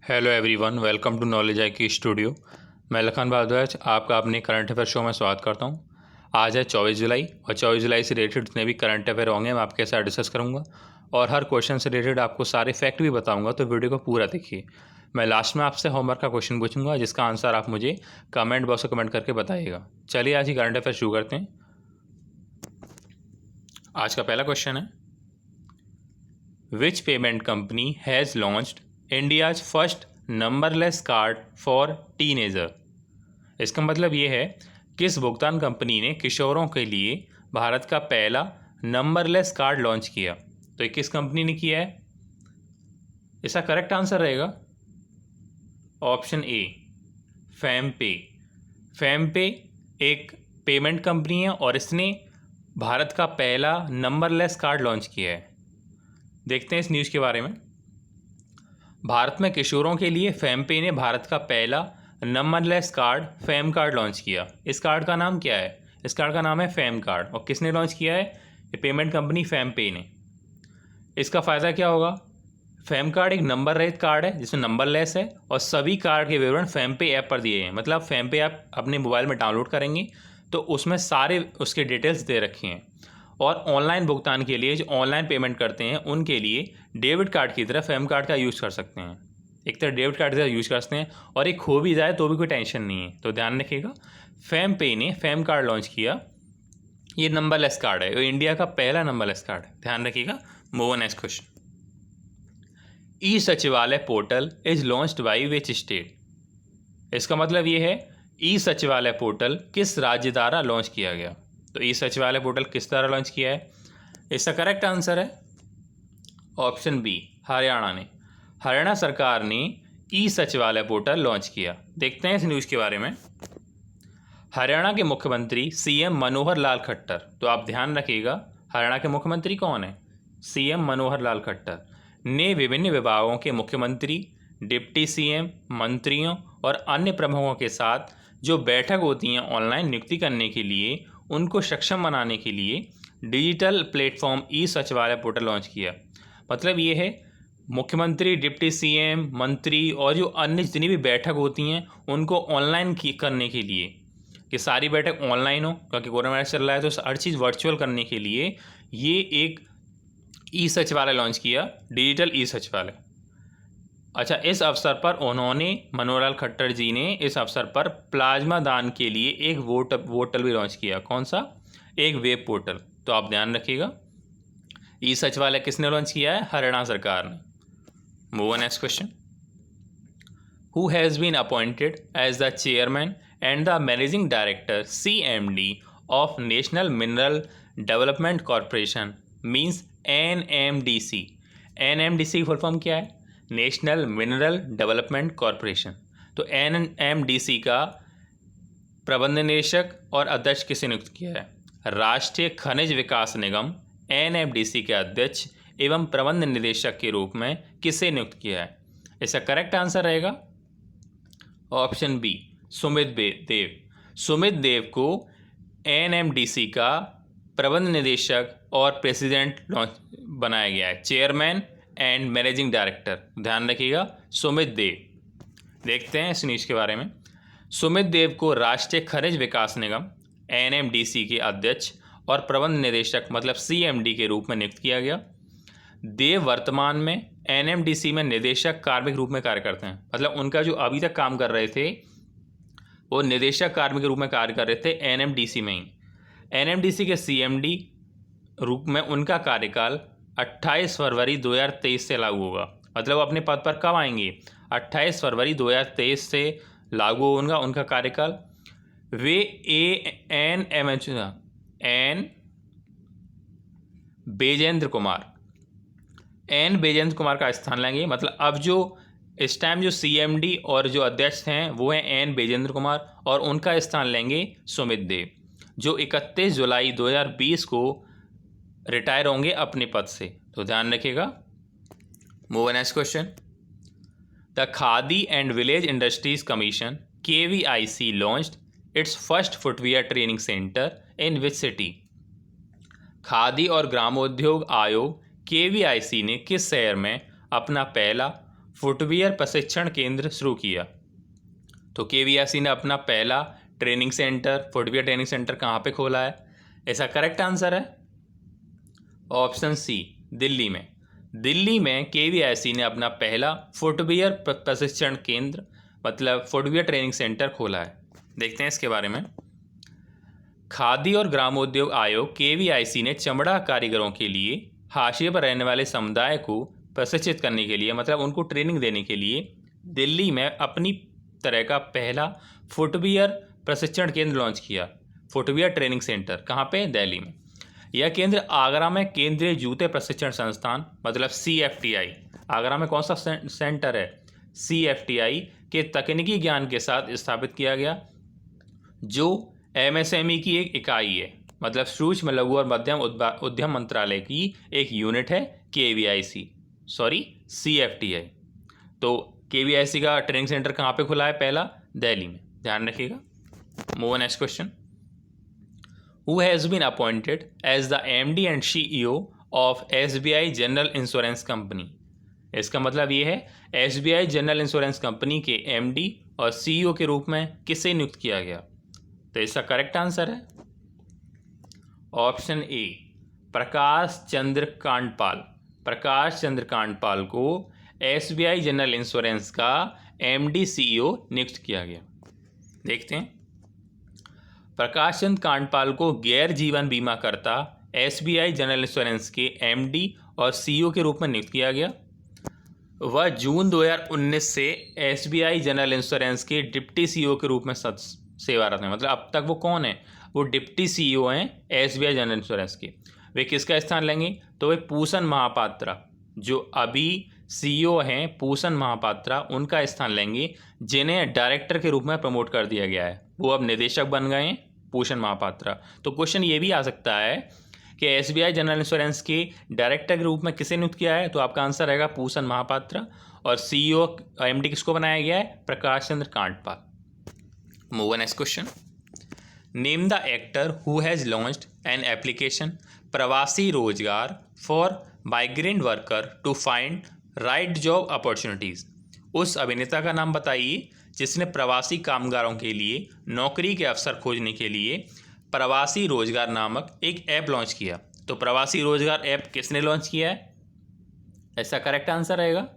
Hello everyone, welcome to knowledge IQ studio. मैं लखन भारद्वाज आपका अपने करंट अफेयर शो में स्वागत करता हूं। आज है 24 जुलाई और 24 जुलाई से रिलेटेड जितने भी करंट अफेयर होंगे मैं आपके साथ डिस्कस करूंगा और हर क्वेश्चन से रिलेटेड आपको सारे फैक्ट भी बताऊंगा, तो वीडियो को पूरा देखिए। मैं लास्ट में आपसे होमवर्क का क्वेश्चन पूछूंगा जिसका आंसर आप मुझे कमेंट बॉक्स में कमेंट करके बताइएगा। चलिए आज ही करंट अफेयर शुरू करते हैं। आज का पहला क्वेश्चन है, विच payment company has launched India's first numberless card for teenager. इसका मतलब ये है, किस भुगतान कंपनी ने किशोरों के लिए भारत का पहला नंबरलेस कार्ड लॉन्च किया। तो ये किस कंपनी ने किया है? इसका करेक्ट आंसर रहेगा ऑप्शन ए, फैमपे। फैमपे एक पेमेंट कंपनी है और इसने भारत का पहला नंबरलेस कार्ड लॉन्च किया है। देखते हैं इस न्यूज़ के बारे में। भारत में किशोरों के लिए फैमपे ने भारत का पहला numberless card fam card launch किया। इस कार्ड का नाम क्या है? इस कार्ड का नाम है फैम कार्ड। और किसने लॉन्च किया है? ये पेमेंट कंपनी फैमपे ने। इसका फ़ायदा क्या होगा? फैम कार्ड एक नंबर रहित कार्ड है जिसमें नंबर लेस है और सभी कार्ड के विवरण फैमपे ऐप पर दिए हैं। मतलब फैमपे ऐप अपने मोबाइल में डाउनलोड करेंगे तो उसमें सारे उसके डिटेल्स दे रखे हैं। और ऑनलाइन भुगतान के लिए जो ऑनलाइन पेमेंट करते हैं उनके लिए डेबिट कार्ड की तरह फैम कार्ड का यूज़ कर सकते हैं। एक तरह डेबिट कार्ड की तरह यूज़ करते हैं और एक खो भी जाए तो भी कोई टेंशन नहीं है। तो ध्यान रखिएगा, फैमपे ने फैम कार्ड लॉन्च किया। ये नंबरलेस कार्ड है, ये इंडिया का पहला नंबरलेस कार्ड है। ध्यान रखिएगा। Move on next question. E Sachivalaya portal is launched by which state. इसका मतलब ये है, ई सचिवालय पोर्टल किस राज्य द्वारा लॉन्च किया गया। तो ई सचिवालय पोर्टल किस द्वारा लॉन्च किया है? इसका करेक्ट आंसर है ऑप्शन बी, हरियाणा ने। हरियाणा सरकार ने ई सचिवालय पोर्टल लॉन्च किया। देखते हैं इस न्यूज़ के बारे में। हरियाणा के मुख्यमंत्री CM मनोहर लाल खट्टर। तो आप ध्यान रखिएगा, हरियाणा के मुख्यमंत्री कौन है? CM मनोहर लाल खट्टर ने विभिन्न विभागों के मुख्यमंत्री, डिप्टी CM, मंत्रियों और अन्य प्रमुखों के साथ जो बैठक होती हैं ऑनलाइन नियुक्ति करने के लिए, उनको सक्षम बनाने के लिए डिजिटल प्लेटफॉर्म ई सचिवालय पोर्टल लॉन्च किया। मतलब ये है, मुख्यमंत्री, डिप्टी CM, मंत्री और जो अन्य जितनी भी बैठक होती हैं उनको ऑनलाइन करने के लिए, कि सारी बैठक ऑनलाइन हो क्योंकि कोरोना वायरस चल रहा है, तो हर चीज़ वर्चुअल करने के लिए ये एक ई सचिवालय लॉन्च किया, डिजिटल ई सचिवालय। अच्छा, इस अवसर पर उन्होंने, मनोहर लाल खट्टर जी ने इस अवसर पर प्लाज्मा दान के लिए एक पोर्टल भी लॉन्च किया। कौन सा? एक वेब पोर्टल। तो आप ध्यान रखिएगा, ई सचिवालय किसने लॉन्च किया है? हरियाणा सरकार ने। Move on next question. Who has been appointed as the chairman and the managing director CMD of National Mineral Development Corporation means NMDC। NMDC की फुल फॉर्म क्या है? National Mineral Development Corporation. तो NMDC का प्रबंध निदेशक और अध्यक्ष किसे नियुक्त किया है? राष्ट्रीय खनिज विकास निगम NMDC के अध्यक्ष एवं प्रबंध निदेशक के रूप में किसे नियुक्त किया है? इसका करेक्ट आंसर रहेगा ऑप्शन बी, सुमित देव। सुमित देव को NMDC का प्रबंध निदेशक और प्रेसिडेंट बनाया गया है, चेयरमैन एंड मैनेजिंग डायरेक्टर। ध्यान रखिएगा, सुमित देव। देखते हैं इस न्यूज़ के बारे में। सुमित देव को राष्ट्रीय खनिज विकास निगम NMDC के अध्यक्ष और प्रबंध निदेशक मतलब CMD के रूप में नियुक्त किया गया। देव वर्तमान में NMDC में निदेशक कार्मिक रूप में कार्य करते हैं। मतलब उनका जो अभी तक काम कर रहे थे वो निदेशक कार्मिक के रूप में कार्य कर रहे थे NMDC में ही। NMDC के CMD रूप में उनका कार्यकाल 28 फरवरी 2023 से लागू होगा। मतलब अपने पद पर कब आएंगे? 28 फरवरी 2023 से लागू होगा उनका कार्यकाल। वे एन बेजेंद्र कुमार का स्थान लेंगे। मतलब अब जो इस टाइम जो CMD और जो अध्यक्ष हैं वो हैं N बेजेंद्र कुमार और उनका स्थान लेंगे सुमित देव, जो 31 जुलाई 2020 को रिटायर होंगे अपने पद से। तो ध्यान रखिएगा। Move on next question. The khadi and village industries commission KVIC launched it's first footwear training centre in which city. Khadi और ग्रामोद्योग आयोग KVIC ने किस शहर में अपना पहला फुटवियर प्रशिक्षण केंद्र शुरू किया? तो KVIC ने अपना पहला training centre, footwear training centre कहाँ पे खोला है? इसका करेक्ट आंसर है ऑप्शन सी, दिल्ली में। दिल्ली में KVIC ने अपना पहला फुटवियर प्रशिक्षण केंद्र मतलब फुटवियर ट्रेनिंग सेंटर खोला है। देखते हैं इसके बारे में। खादी और ग्रामोद्योग आयोग KVIC ने चमड़ा कारीगरों के लिए हाशिए पर रहने वाले समुदाय को प्रशिक्षित करने के लिए मतलब उनको ट्रेनिंग देने के लिए दिल्ली में अपनी तरह का पहला फुटवियर प्रशिक्षण केंद्र लॉन्च किया। फुटवियर ट्रेनिंग सेंटर कहाँ पे? दिल्ली में। यह केंद्र आगरा में केंद्रीय जूते प्रशिक्षण संस्थान मतलब CFTI, आगरा में कौन सा सेंटर है? CFTI के तकनीकी ज्ञान के साथ स्थापित किया गया, जो MSME की एक इकाई है मतलब सूक्ष्म लघु और मध्यम उद्यम मंत्रालय की एक यूनिट है CFTI। तो KVIC का ट्रेनिंग सेंटर कहाँ पे खुला है? पहला दिल्ली में, ध्यान रखिएगा। Move next question. Who has been appointed as the MD and CEO of SBI general insurance company? इसका मतलब ये है SBI जनरल इंश्योरेंस कंपनी के MD और CEO के रूप में किसे नियुक्त किया गया? तो इसका करेक्ट आंसर है ऑप्शन ए, प्रकाश चंद्र कांडपाल। प्रकाश चंद्र कांडपाल को SBI जनरल इंश्योरेंस का MD CEO नियुक्त किया गया। देखते हैं। प्रकाश चंद्र कांडपाल को गैर जीवन बीमा करता SBI जनरल इंश्योरेंस के MD और CEO के रूप में नियुक्त किया गया। वह जून 2019 से SBI जनरल इंश्योरेंस के डिप्टी CEO के रूप में सेवारत हैं। मतलब अब तक वो कौन है? वो डिप्टी CEO हैं SBI जनरल इंश्योरेंस के। वे किसका स्थान लेंगे? तो वे पूसन महापात्रा, जो अभी CEO हैं पूसन महापात्रा, उनका स्थान लेंगे, जिन्हें डायरेक्टर के रूप में प्रमोट कर दिया गया है। वो अब निदेशक बन गए हैं पूषण महापात्रा। तो क्वेश्चन ये भी आ सकता है कि SBI जनरल इंश्योरेंस के डायरेक्टर के रूप में किसे नियुक्त किया है? तो आपका आंसर रहेगा पूषण महापात्रा। और CEO MD किसको बनाया गया है? Prakash Chandra Kandpal. Move next question. Name the actor who has launched an application Pravasi Rozgar for migrant worker to find right job opportunities. उस अभिनेता का नाम बताइए जिसने प्रवासी कामगारों के लिए नौकरी के अवसर खोजने के लिए प्रवासी रोजगार नामक एक ऐप लॉन्च किया। तो प्रवासी रोजगार ऐप किसने लॉन्च किया है? ऐसा करेक्ट आंसर रहेगा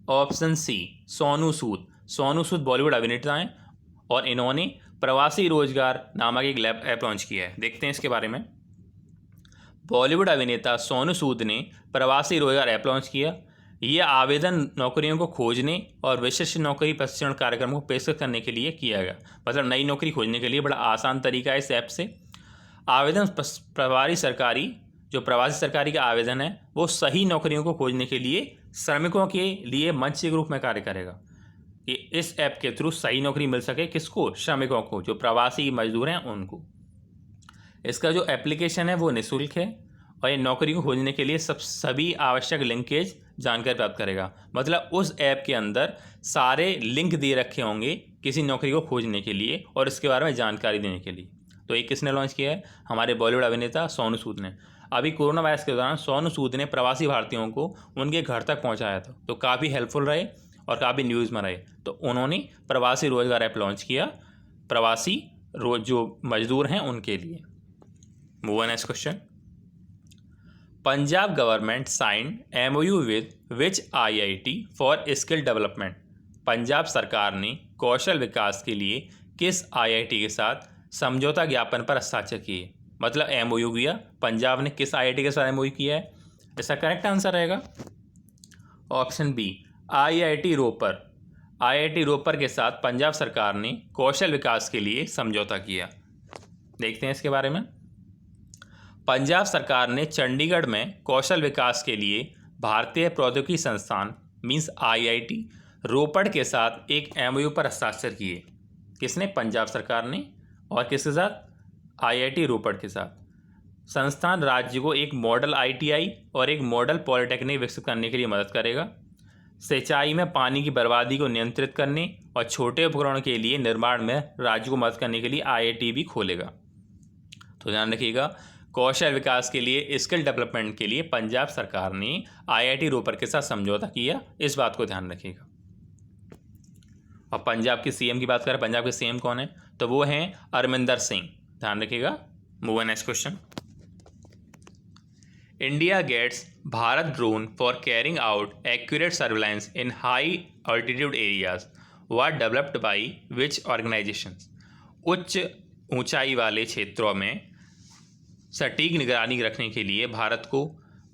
ऑप्शन सी, सोनू सूद। सोनू सूद बॉलीवुड अभिनेता हैं और इन्होंने प्रवासी रोजगार नामक एक ऐप लॉन्च किया है। देखते हैं इसके बारे में। बॉलीवुड अभिनेता सोनू सूद ने प्रवासी रोजगार ऐप लॉन्च किया। ये आवेदन नौकरियों को खोजने और विशिष्ट नौकरी प्रशिक्षण कार्यक्रमों को पेशकश करने के लिए किया गया। मतलब नई नौकरी खोजने के लिए बड़ा आसान तरीका है इस ऐप से। आवेदन प्रवासी सरकारी का आवेदन है वो सही नौकरियों को खोजने के लिए श्रमिकों के लिए मंच के रूप में कार्य करेगा कि इस ऐप के थ्रू सही नौकरी मिल सके। किसको? श्रमिकों को, जो प्रवासी मजदूर हैं उनको। इसका जो एप्लीकेशन है वो निःशुल्क है और ये नौकरी को खोजने के लिए सभी आवश्यक लिंकेज जानकारी प्राप्त करेगा। मतलब उस ऐप के अंदर सारे लिंक दे रखे होंगे किसी नौकरी को खोजने के लिए और इसके बारे में जानकारी देने के लिए। तो ये किसने लॉन्च किया है? हमारे बॉलीवुड अभिनेता सोनू सूद ने। अभी कोरोना वायरस के दौरान सोनू सूद ने प्रवासी भारतीयों को उनके घर तक पहुंचाया था, तो काफ़ी हेल्पफुल रहे और काफ़ी न्यूज़ में रहे। तो उन्होंने प्रवासी रोजगार ऐप लॉन्च किया प्रवासी जो मजदूर हैं उनके लिए। Move on next question. Punjab government signed MOU with which IIT for skill development. Punjab सरकार ने कौशल विकास के लिए किस IIT के साथ समझौता ज्ञापन पर हस्ताक्षर किए? मतलब MOU किया, पंजाब ने किस IIT के साथ MOU किया है? इसका करेक्ट आंसर रहेगा option B, IIT Ropar. IIT Ropar के साथ पंजाब सरकार ने कौशल विकास के लिए समझौता किया। देखते हैं इसके बारे में। पंजाब सरकार ने चंडीगढ़ में कौशल विकास के लिए भारतीय प्रौद्योगिकी संस्थान मींस IIT रोपड़ के साथ एक MOU पर हस्ताक्षर किए। किसने? पंजाब सरकार ने। और किसके साथ? IIT रोपड़ के साथ। संस्थान राज्य को एक मॉडल ITI और एक मॉडल पॉलिटेक्निक विकसित करने के लिए मदद करेगा। सिंचाई में पानी की बर्बादी को नियंत्रित करने और छोटे उपकरणों के लिए निर्माण में राज्य को मदद करने के लिए IIT भी खोलेगा। तो ध्यान रखिएगा, कौशल विकास के लिए, स्किल डेवलपमेंट के लिए पंजाब सरकार ने IIT रोपर के साथ समझौता किया, इस बात को ध्यान रखिएगा। और पंजाब के CM की बात करें, पंजाब के CM कौन है, तो वो हैं अमरिंदर सिंह, ध्यान रखिएगा। Move on next question. India gets Bharat drone for carrying out accurate surveillance in high altitude areas were developed by which organisation. उच्च ऊंचाई वाले क्षेत्रों में सटीक निगरानी रखने के लिए भारत को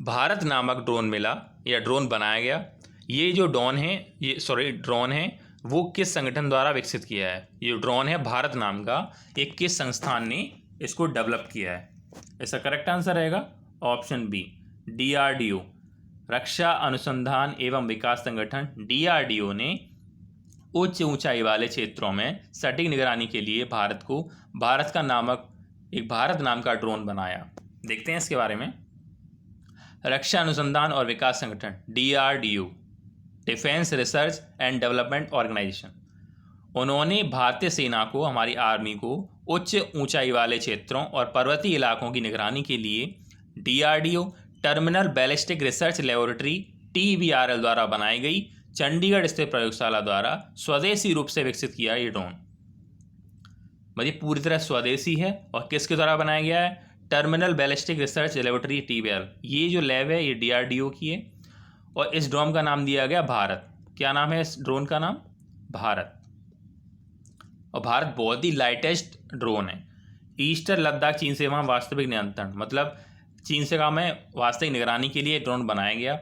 भारत नामक ड्रोन मिला या ड्रोन बनाया गया। ये जो ड्रोन है वो किस संगठन द्वारा विकसित किया है? ये ड्रोन है भारत नाम का, एक किस संस्थान ने इसको डेवलप किया है? इसका करेक्ट आंसर रहेगा ऑप्शन बी, DRDO, रक्षा अनुसंधान एवं विकास संगठन DRDO ने उच्च ऊंचाई वाले क्षेत्रों में सटीक निगरानी के लिए भारत को भारत नाम का ड्रोन बनाया। देखते हैं इसके बारे में। रक्षा अनुसंधान और विकास संगठन DRDO, Defence Research and Development Organisation, उन्होंने भारतीय सेना को, हमारी आर्मी को उच्च ऊंचाई वाले क्षेत्रों और पर्वतीय इलाकों की निगरानी के लिए DRDO terminal ballistic research laboratory TBRL द्वारा बनाई गई चंडीगढ़ स्थित प्रयोगशाला द्वारा स्वदेशी रूप से विकसित किया ये ड्रोन। मतलब पूरी तरह स्वदेशी है और किसके द्वारा बनाया गया है? Terminal ballistic research laboratory TBRL। ये जो लैब है ये DRDO की है और इस ड्रोन का नाम दिया गया भारत। क्या नाम है इस ड्रोन का नाम? भारत। और भारत बहुत ही लाइटेस्ट ड्रोन है। ईस्टर्न लद्दाख चीन से वहाँ वास्तविक नियंत्रण, मतलब चीन से काम है वास्तविक निगरानी के लिए ड्रोन बनाया गया।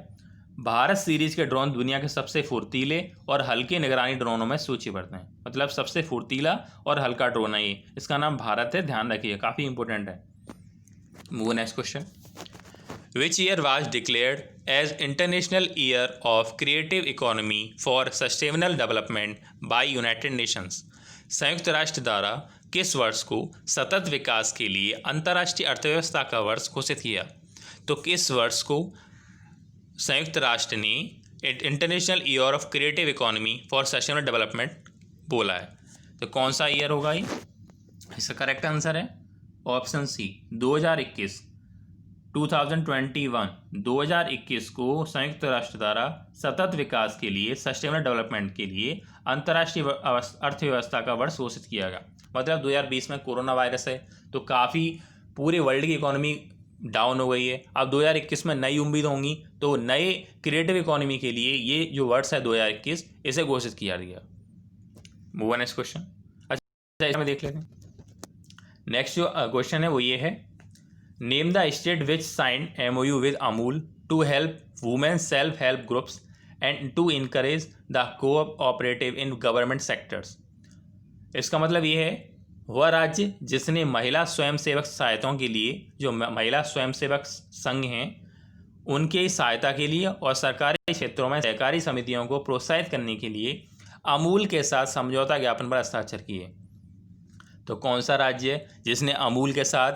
भारत सीरीज के ड्रोन दुनिया के सबसे फुर्तीले और हल्के निगरानी ड्रोनों में सूचीबद्ध हैं। मतलब सबसे फुर्तीला और हल्का ड्रोन है ये, इसका नाम भारत है, ध्यान रखिए, काफ़ी इंपॉर्टेंट है। Move next question. Which year was declared as International Year of Creative Economy for Sustainable Development by United Nations. संयुक्त राष्ट्र द्वारा किस वर्ष को सतत विकास के लिए अंतर्राष्ट्रीय अर्थव्यवस्था का वर्ष घोषित किया? तो किस वर्ष को संयुक्त राष्ट्र ने international Year of Creative Economy for Sustainable development बोला है? तो कौन सा ईयर होगा ये? इसका करेक्ट आंसर है ऑप्शन सी, 2021। 2021 को संयुक्त राष्ट्र द्वारा सतत विकास के लिए, सस्टेनेबल डेवलपमेंट के लिए अंतर्राष्ट्रीय अर्थव्यवस्था का वर्ष घोषित किया गया। मतलब 2020 में कोरोना वायरस है तो काफ़ी पूरे वर्ल्ड की इकोनॉमी डाउन हो गई है। अब 2021 में नई उम्मीद होंगी, तो नए क्रिएटिव इकोनॉमी के लिए ये जो वर्ष है 2021, इसे घोषित किया गया। Move on next question. अच्छा इसमें देख लेते हैं। नेक्स्ट जो क्वेश्चन है वो ये है, name the state which signed MOU with Amul to help women self help groups and to encourage the cooperative in government sectors. इसका मतलब ये है, वह राज्य जिसने महिला स्वयंसेवक सहायताओं के लिए, जो महिला स्वयंसेवक संघ हैं उनके सहायता के लिए और सरकारी क्षेत्रों में सहकारी समितियों को प्रोत्साहित करने के लिए अमूल के साथ समझौता ज्ञापन पर हस्ताक्षर किए। तो कौन सा राज्य है जिसने अमूल के साथ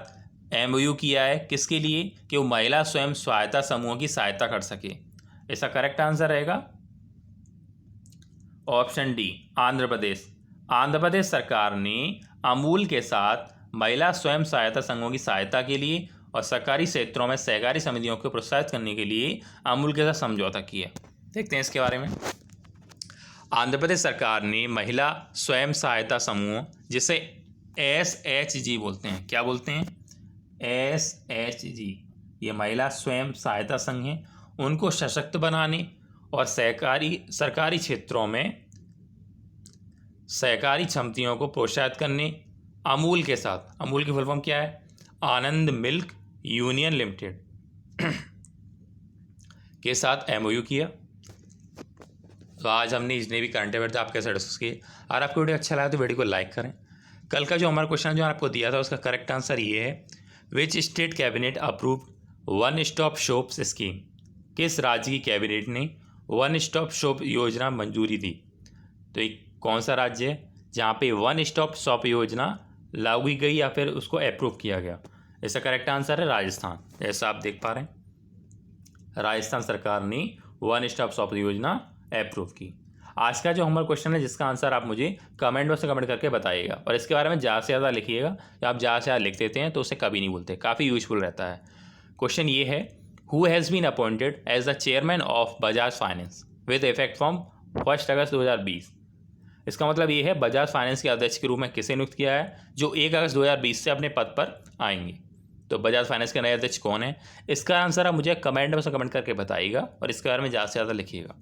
MOU किया है? किसके लिए? कि वो महिला स्वयं सहायता समूहों की सहायता कर सके। इसका करेक्ट आंसर रहेगा ऑप्शन डी, आंध्र प्रदेश। आंध्र प्रदेश सरकार ने अमूल के साथ महिला स्वयं सहायता संघों की सहायता के लिए और सरकारी क्षेत्रों में सहकारी समितियों को प्रोत्साहित करने के लिए अमूल के साथ समझौता किया। देखते हैं इसके बारे में। आंध्र प्रदेश सरकार ने महिला स्वयं सहायता समूह, जिसे SHG बोलते हैं, क्या बोलते हैं? SHG, ये महिला स्वयं सहायता संघ हैं, उनको सशक्त बनाने और सरकारी क्षेत्रों में सहकारी समितियों को प्रोत्साहित करने अमूल के साथ, अमूल की फुल फॉर्म क्या है? आनंद मिल्क यूनियन लिमिटेड के साथ MOU किया। तो आज हमने जितने भी करंट अफेयर थे आपके साथ डिस्कस किए। अगर आपको वीडियो अच्छा लगा तो वीडियो को लाइक करें। कल का जो हमारा क्वेश्चन जो आपको दिया था उसका करेक्ट आंसर ये है, which state cabinet approved one stop shop scheme. किस राज्य की कैबिनेट ने वन स्टॉप शॉप योजना मंजूरी दी? तो एक कौन सा राज्य है जहाँ पे वन स्टॉप शॉप योजना लागू की गई या फिर उसको अप्रूव किया गया? इसका करेक्ट आंसर है राजस्थान। जैसा आप देख पा रहे हैं, राजस्थान सरकार ने वन स्टॉप शॉप योजना अप्रूव की। आज का जो होमवर्क क्वेश्चन है जिसका आंसर आप मुझे कमेंट बॉक्स में कमेंट करके बताइएगा, और इसके बारे में ज़्यादा से ज़्यादा लिखिएगा। जब आप ज़्यादा से ज़्यादा लिख देते हैं तो उसे कभी नहीं भूलते, काफ़ी यूजफुल रहता है। क्वेश्चन ये है, who has been appointed as the chairman of Bajaj Finance with effect from 1 August 2020। इसका मतलब ये है बजाज फाइनेंस के अध्यक्ष के रूप में किसे नियुक्त किया है जो 1 अगस्त 2020 से अपने पद पर आएंगे। तो बजाज फाइनेंस के नए अध्यक्ष कौन है, इसका आंसर आप मुझे कमेंट में कमेंट करके बताइएगा, और इसके बारे में ज़्यादा से ज़्यादा लिखिएगा।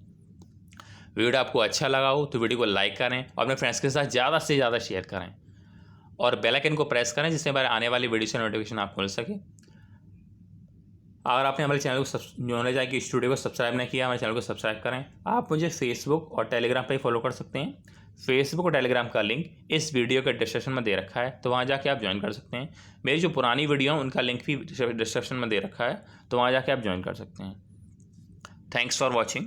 वीडियो आपको अच्छा लगा हो तो वीडियो को लाइक करें और अपने फ्रेंड्स के साथ ज़्यादा से ज़्यादा शेयर करें, और बेल आइकन को प्रेस करें जिससे हमारे आने वाली वीडियो से नोटिफिकेशन आपको मिल सके। अगर आपने हमारे चैनल को नॉलेज आई कि स्टूडियो को सब्सक्राइब नहीं किया, हमारे चैनल को सब्सक्राइब करें। आप मुझे फेसबुक और टेलीग्राम पर फॉलो कर सकते हैं। फेसबुक और टेलीग्राम का लिंक इस वीडियो के डिस्क्रिप्शन में दे रखा है, तो वहाँ जाके आप ज्वाइन कर सकते हैं। मेरी जो पुरानी वीडियो है उनका लिंक भी डिस्क्रिप्शन में दे रखा है, तो वहाँ जाके आप ज्वाइन कर सकते हैं। Thanks for watching.